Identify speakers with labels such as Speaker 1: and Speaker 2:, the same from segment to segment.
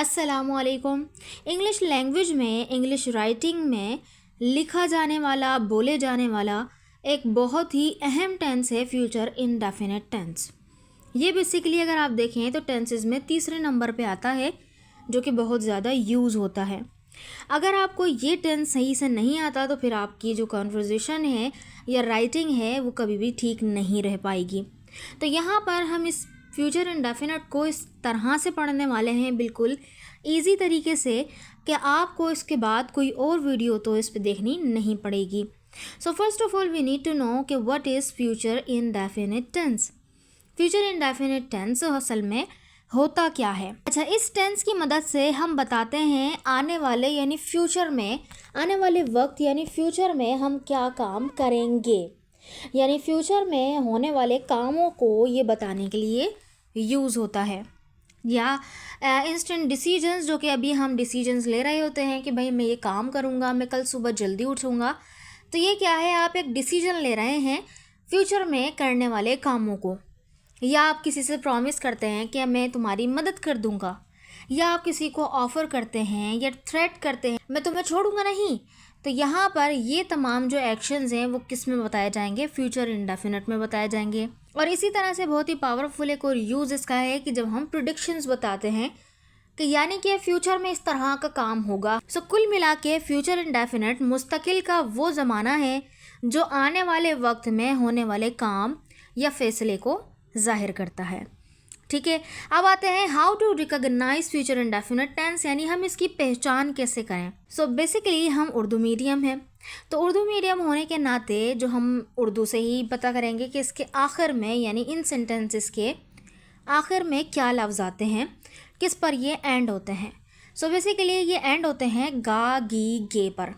Speaker 1: अस्सलामुअलैकुम। English language में, English writing में लिखा जाने वाला, बोले जाने वाला एक बहुत ही अहम टेंस है फ्यूचर इंडेफिनिट टेंस। ये बेसिकली अगर आप देखें तो टेंसेस में तीसरे नंबर पे आता है, जो कि बहुत ज़्यादा यूज़ होता है। अगर आपको ये टेंस सही से नहीं आता तो फिर आपकी जो कॉन्वर्जेशन है या राइटिंग है वो कभी भी ठीक नहीं रह पाएगी। तो यहाँ पर हम इस फ्यूचर इंडेफिनिट को इस तरह से पढ़ने वाले हैं, बिल्कुल ईजी तरीके से, कि आपको इसके बाद कोई और वीडियो तो इस पर देखनी नहीं पड़ेगी। So first of all we need to know कि what is future indefinite tense. Future indefinite tense असल में होता क्या है। अच्छा, इस टेंस की मदद से हम बताते हैं आने वाले यानी फ्यूचर में, आने वाले वक्त यानी फ्यूचर में हम क्या काम करेंगे, यानी फ्यूचर में होने वाले कामों को ये बताने के लिए यूज़ होता है। या इंस्टेंट डिसीजंस, जो कि अभी हम डिसीजंस ले रहे होते हैं कि भाई मैं ये काम करूँगा, मैं कल सुबह जल्दी उठूँगा, तो ये क्या है, आप एक डिसीजन ले रहे हैं फ्यूचर में करने वाले कामों को। या आप किसी से प्रॉमिस करते हैं कि मैं तुम्हारी मदद कर दूंगा, या आप किसी को ऑफ़र करते हैं या थ्रेट करते हैं मैं तुम्हें छोड़ूंगा नहीं। तो यहाँ पर ये तमाम जो एक्शंस हैं वो किस में बताए जाएंगे, फ्यूचर इंडेफिनिट में बताए जाएंगे। और इसी तरह से बहुत ही पावरफुल एक और यूज़ इसका है कि जब हम प्रेडिक्शंस बताते हैं कि यानी कि फ्यूचर में इस तरह का काम होगा। सो कुल मिला के फ्यूचर इंडेफिनिट मुस्तकिल का वो ज़माना है जो आने वाले वक्त में होने वाले काम या फैसले को जाहिर करता है। ठीक है, अब आते हैं how to recognise future indefinite tense, यानी हम इसकी पहचान कैसे करें। सो बेसिकली हम उर्दू मीडियम हैं, तो उर्दू मीडियम होने के नाते जो हम उर्दू से ही पता करेंगे कि इसके आखिर में, यानी इन सेंटेंसेस के आखिर में क्या लफ्ज़ आते हैं, किस पर ये एंड होते हैं। सो बेसिकली ये एंड होते हैं गा, गी, गे पर।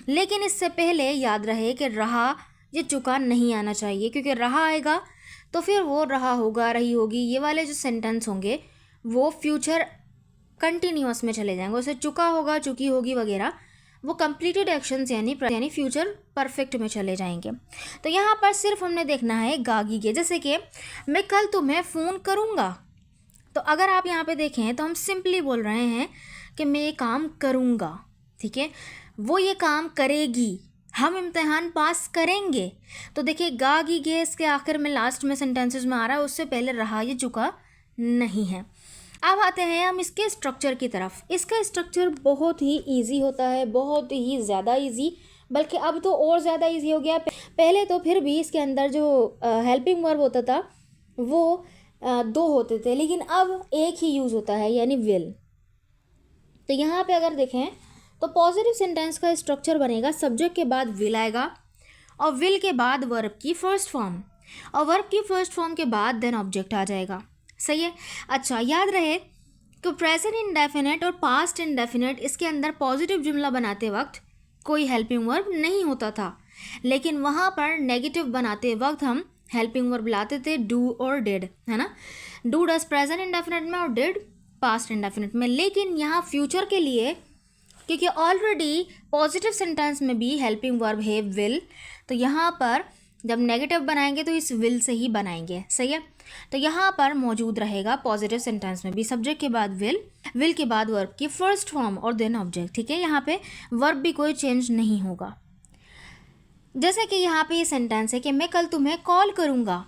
Speaker 1: लेकिन इससे पहले याद रहे कि रहा ये चुका नहीं आना चाहिए, क्योंकि रहा आएगा तो फिर वो रहा होगा, रही होगी, ये वाले जो सेंटेंस होंगे वो फ्यूचर कंटिन्यूअस में चले जाएंगे। उसे चुका होगा, चुकी होगी वगैरह, वो कंप्लीटेड एक्शंस यानी फ्यूचर परफेक्ट में चले जाएंगे। तो यहाँ पर सिर्फ हमने देखना है गागी के, जैसे कि मैं कल तुम्हें फ़ोन करूँगा। तो अगर आप यहाँ पे देखें तो हम सिंपली बोल रहे हैं कि मैं ये काम करूँगा, ठीक है, वो ये काम करेगी, हम इम्तिहान पास करेंगे। तो देखिए गा गी गे इसके आखिर में लास्ट में सेंटेंसेस में आ रहा है, उससे पहले रहा ये चुका नहीं है। अब आते हैं हम इसके स्ट्रक्चर की तरफ। इसका स्ट्रक्चर बहुत ही इजी होता है, बहुत ही ज़्यादा इजी, बल्कि अब तो और ज़्यादा इजी हो गया। पहले तो फिर भी इसके अंदर जो हेल्पिंग वर्ब होता था वो दो होते थे, लेकिन अब एक ही यूज़ होता है, यानी विल। तो यहाँ पे अगर देखें तो पॉजिटिव सेंटेंस का स्ट्रक्चर बनेगा, सब्जेक्ट के बाद विल आएगा और विल के बाद वर्ब की फर्स्ट फॉर्म, और वर्ब की फर्स्ट फॉर्म के बाद देन ऑब्जेक्ट आ जाएगा। सही है। अच्छा, याद रहे कि प्रेजेंट इंडेफिनिट और पास्ट इंडेफिनिट, इसके अंदर पॉजिटिव जुमला बनाते वक्त कोई हेल्पिंग वर्ब नहीं होता था, लेकिन वहाँ पर नेगेटिव बनाते वक्त हम हेल्पिंग वर्ब लाते थे डू और डिड, है ना। डू डज प्रेजेंट इंडेफिनिट में और डिड पास्ट इंडेफिनिट में। लेकिन यहाँ फ्यूचर के लिए, क्योंकि ऑलरेडी पॉजिटिव सेंटेंस में भी हेल्पिंग वर्ब है विल, तो यहाँ पर जब नेगेटिव बनाएंगे तो इस विल से ही बनाएंगे। सही है। तो यहाँ पर मौजूद रहेगा पॉजिटिव सेंटेंस में भी सब्जेक्ट के बाद विल, विल के बाद वर्ब की फर्स्ट फॉर्म और देन ऑब्जेक्ट। ठीक है, यहाँ पे वर्ब भी कोई चेंज नहीं होगा। जैसे कि यहाँ पे ये सेंटेंस है कि मैं कल तुम्हें कॉल करूँगा।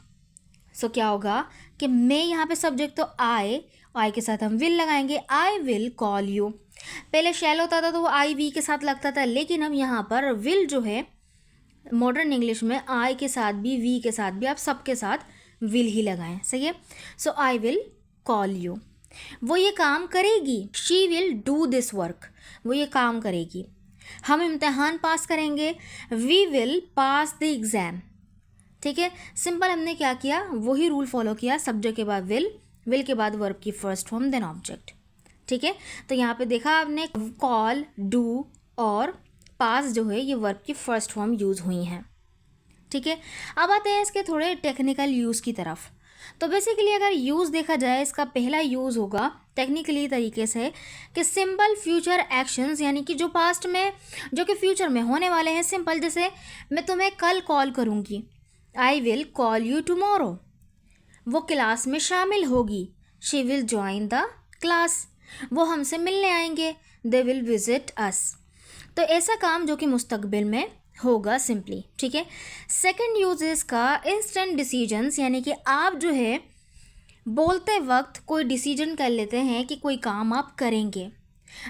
Speaker 1: सो क्या होगा कि मैं, यहाँ पे सब्जेक्ट तो आई के साथ हम विल लगाएंगे, आई विल कॉल यू। पहले शैल होता था तो वो आई वी के साथ लगता था, लेकिन अब यहाँ पर विल जो है मॉडर्न इंग्लिश में आई के साथ भी, वी के साथ भी, आप सबके साथ विल ही लगाएं। सही है। So I will call you, वो ये काम करेगी। She will do this work, वो ये काम करेगी। हम इम्तिहान पास करेंगे, we will pass the exam. ठीक है, सिंपल हमने क्या किया, वही रूल फॉलो किया, सब्जेक्ट के बाद विल, विल के बाद वर्ब की फर्स्ट फॉर्म देन ऑब्जेक्ट। ठीक है, तो यहाँ पे देखा आपने कॉल, डू और पास जो है ये वर्ब की फर्स्ट फॉर्म यूज़ हुई हैं। ठीक है, अब आते हैं इसके थोड़े टेक्निकल यूज़ की तरफ। तो बेसिकली अगर यूज़ देखा जाए, इसका पहला यूज़ होगा टेक्निकली तरीके से कि सिंपल फ्यूचर एक्शंस, यानी कि जो पास्ट में, जो कि फ्यूचर में होने वाले हैं। सिंपल, जैसे मैं तुम्हें कल कॉल करूँगी, आई विल कॉल यू टुमारो। वो क्लास में शामिल होगी, she will join the class. वो हमसे मिलने आएंगे, दे विल विजिट अस। तो ऐसा काम जो कि मुस्तकबिल में होगा सिंपली, ठीक है। सेकंड यूज है इसका इंस्टेंट डिसीजंस, यानी कि आप जो है बोलते वक्त कोई डिसीजन कर लेते हैं कि कोई काम आप करेंगे।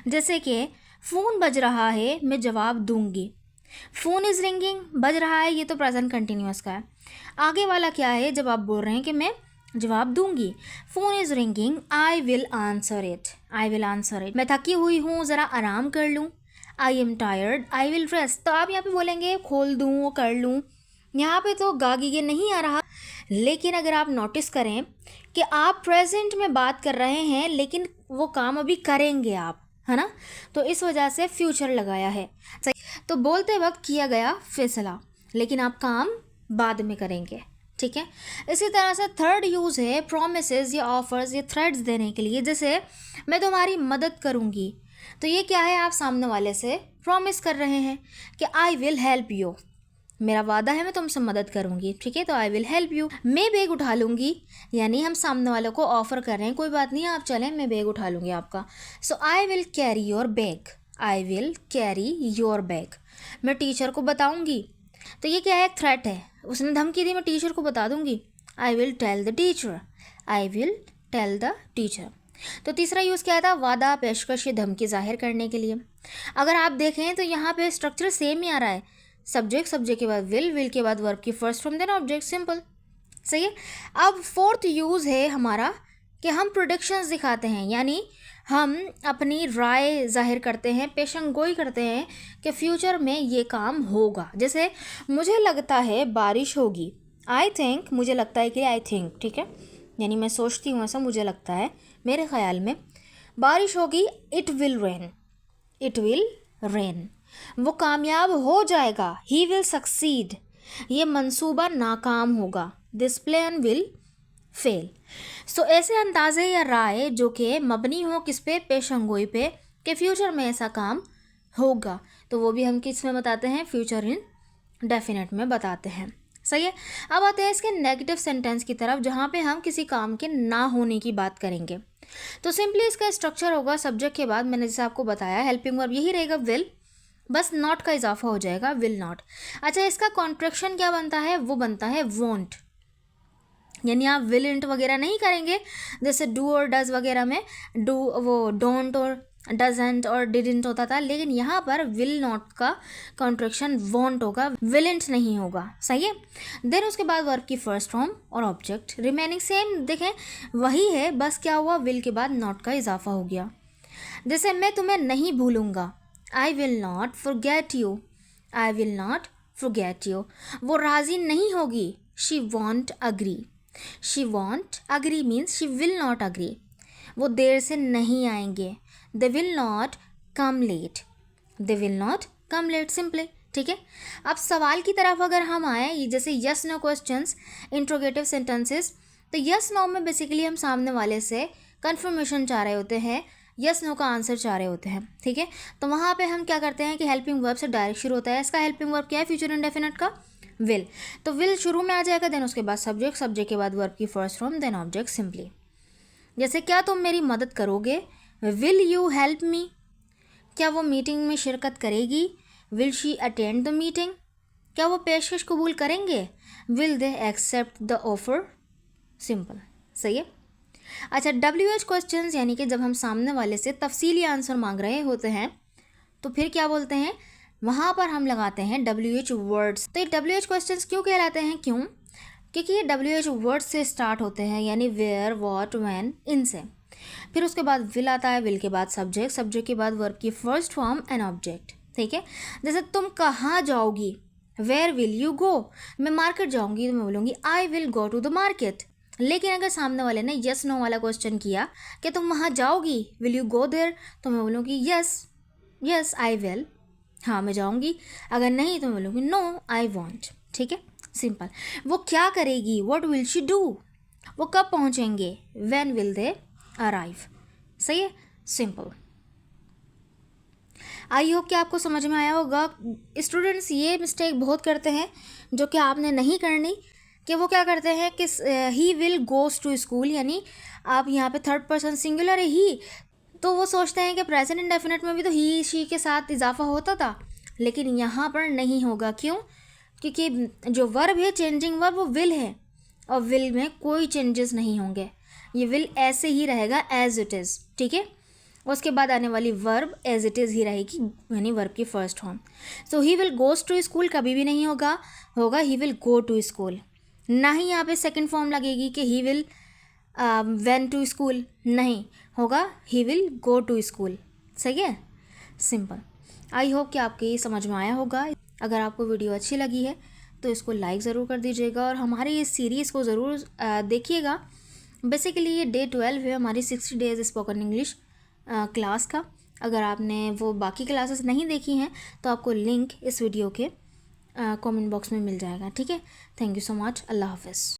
Speaker 1: जैसे कि फ़ोन बज रहा है, मैं जवाब दूंगी। फ़ोन इज़ रिंगिंग, बज रहा है, ये तो प्रेजेंट कंटिन्यूअस का है। आगे वाला क्या है, जब आप बोल रहे हैं कि मैं जवाब दूंगी। Phone is ringing, I will answer it, I will answer it. मैं थकी हुई हूँ, ज़रा आराम कर लूँ। I am tired, I will rest. तो आप यहाँ पे बोलेंगे खोल दूँ, कर लूँ। यहाँ पे तो गागीगे नहीं आ रहा, लेकिन अगर आप नोटिस करें कि आप प्रेजेंट में बात कर रहे हैं लेकिन वो काम अभी करेंगे आप, है ना, तो इस वजह से फ्यूचर लगाया है। सही, तो बोलते वक्त किया गया फैसला, लेकिन आप काम बाद में करेंगे, ठीक है। इसी तरह से थर्ड यूज़ है प्रोमिसेस या ऑफर्स या थ्रेट्स देने के लिए। जैसे मैं तुम्हारी मदद करूँगी, तो ये क्या है, आप सामने वाले से प्रॉमिस कर रहे हैं कि आई विल हेल्प यू, मेरा वादा है मैं तुमसे मदद करूंगी, ठीक है, तो आई विल हेल्प यू। मैं बैग उठा लूँगी, यानी हम सामने वाले को ऑफर कर रहे हैं कोई बात नहीं आप चलें, मैं बैग उठा लूँगी आपका। So I will carry your bag, I will carry your bag. मैं टीचर को बताऊँगी, तो ये क्या है, थ्रेट है। उसने धमकी दी मैं टीचर को बता दूँगी, I will tell the teacher, I will tell the teacher. तो तीसरा यूज़ क्या था, वादा, पेशकश या धमकी जाहिर करने के लिए। अगर आप देखें तो यहाँ पे स्ट्रक्चर सेम ही आ रहा है, सब्जेक्ट, सब्जेक्ट के बाद विल के बाद वर्ब की first form then object, simple, सही है। अब फोर्थ यूज़ है हमारा कि हम प्रोडिक्शंस दिखाते हैं, यानी हम अपनी राय जाहिर करते हैं, पेशन गोई करते हैं कि फ्यूचर में ये काम होगा। जैसे मुझे लगता है बारिश होगी, आई थिंक, मुझे लगता है कि आई थिंक, ठीक है, यानी मैं सोचती हूँ ऐसा, मुझे लगता है, मेरे ख्याल में बारिश होगी। It will rain, it will rain. वो कामयाब हो जाएगा, ही विल सक्सीड। ये मंसूबा नाकाम होगा, दिस प्लान विल फेल। सो ऐसे अंदाजे या राय जो कि मबनी हो किस पे, पेशंगोई पे, कि फ्यूचर में ऐसा काम होगा, तो वो भी हम किस में बताते हैं, फ्यूचर इन डेफिनेट में बताते हैं, सही है। अब आते हैं इसके नेगेटिव सेंटेंस की तरफ, जहाँ पे हम किसी काम के ना होने की बात करेंगे। तो सिंपली इसका स्ट्रक्चर होगा सब्जेक्ट के बाद मैंने जैसे आपको बताया हेल्पिंग वर्ब यही रहेगा विल, बस नॉट का इजाफा हो जाएगा, विल नॉट। अच्छा, इसका कॉन्ट्रैक्शन क्या बनता है, वो बनता है वॉन्ट, यानी आप विल इंट वगैरह नहीं करेंगे जैसे डू और डज वगैरह में डू वो डोंट और डजेंट और डिडंट होता था, लेकिन यहाँ पर विल नॉट का कॉन्ट्रैक्शन वॉन्ट होगा, विलेंट नहीं होगा, सही है। देन उसके बाद वर्ब की फर्स्ट फॉर्म और ऑब्जेक्ट रिमेनिंग सेम, देखें वही है, बस क्या हुआ, विल के बाद नॉट का इजाफा हो गया। जैसे मैं तुम्हें नहीं भूलूंगा, I will not forget you, I will not forget you. वो राज़ी नहीं होगी, she won't agree, she won't agree means she will not agree. वो देर से नहीं आएंगे, they will not come late, they will not come late, simply, ठीक है। अब सवाल की तरफ अगर हम आए, जैसे yes no questions, interrogative sentences, तो यस नो में बेसिकली हम सामने वाले से कंफर्मेशन चाह रहे होते हैं, यस नो का आंसर चाह रहे होते हैं, ठीक है। तो वहाँ पे हम क्या करते हैं कि हेल्पिंग वर्ब से डायरेक्ट शुरू होता है। इसका हेल्पिंग वर्ब क्या है, फ्यूचर इंडेफिनिट का विल, तो विल शुरू में आ जाएगा, देन उसके बाद सब्जेक्ट, सब्जेक्ट के बाद वर्ब की first form then object, simply. जैसे क्या तुम मेरी मदद करोगे, विल यू हेल्प मी। क्या वो मीटिंग में शिरकत करेगी, will she attend the meeting. क्या वो पेशकश कबूल करेंगे, will they accept the offer, simple, सही है। अच्छा, WH क्वेश्चंस, यानी कि जब हम सामने वाले से तफसीली आंसर मांग रहे होते हैं तो फिर क्या बोलते हैं, वहाँ पर हम लगाते हैं WH वर्ड्स। तो ये WH क्वेश्चंस क्यों कहलाते हैं, क्यों, क्योंकि ये WH वर्ड्स से स्टार्ट होते हैं, यानी वेयर, व्हाट, व्हेन, इनसे। फिर उसके बाद विल आता है, विल के बाद सब्जेक्ट, सब्जेक्ट के बाद वर्ब की फर्स्ट फॉर्म एंड ऑब्जेक्ट, ठीक है। जैसे तुम कहाँ जाओगी, वेयर विल यू गो। मैं मार्केट जाऊँगी तो मैं बोलूँगी I will go to the market. लेकिन अगर सामने वाले ने यस नो वाला क्वेश्चन किया कि तुम वहाँ जाओगी, विल यू गो देयर, तो मैं बोलूँगी यस, यस आई विल, हाँ मैं जाऊँगी। अगर नहीं तो मैं बोलूँगी नो आई वॉन्ट, ठीक है, सिंपल। वो क्या करेगी, व्हाट विल शी डू। वो कब पहुँचेंगे, व्हेन विल दे अराइव, सही है, सिंपल। आई होप कि आपको समझ में आया होगा। स्टूडेंट्स ये मिस्टेक बहुत करते हैं जो कि आपने नहीं करनी, कि वो क्या करते हैं कि he will goes to school, यानी आप यहाँ पे थर्ड पर्सन सिंगुलर है ही, तो वो सोचते हैं कि प्रेजेंट इंडेफिनिट में भी तो ही शी के साथ इजाफा होता था, लेकिन यहाँ पर नहीं होगा। क्यों? क्योंकि जो वर्ब है, चेंजिंग वर्ब, वो विल है, और विल में कोई चेंजेस नहीं होंगे, ये विल ऐसे ही रहेगा एज इट इज़। ठीक है, उसके बाद आने वाली वर्ब एज इट इज़ ही रहेगी, यानी वर्ब की first form. So he will goes to school कभी भी नहीं होगा, होगा he will go to school. ना ही यहाँ पे सेकंड फॉर्म लगेगी कि he will went to school, नहीं होगा he will go to school. सही है, सिंपल। आई होप कि आपके ये समझ में आया होगा। अगर आपको वीडियो अच्छी लगी है तो इसको लाइक ज़रूर कर दीजिएगा और हमारी इस सीरीज़ को ज़रूर देखिएगा। बेसिकली ये डे 12 है हमारी 60 डेज़ स्पोकन इंग्लिश क्लास का। अगर आपने वो बाकी क्लासेस नहीं देखी हैं तो आपको लिंक इस वीडियो के कमेंट बॉक्स में मिल जाएगा। ठीक है, थैंक यू सो मच, अल्लाह हाफ़िज़।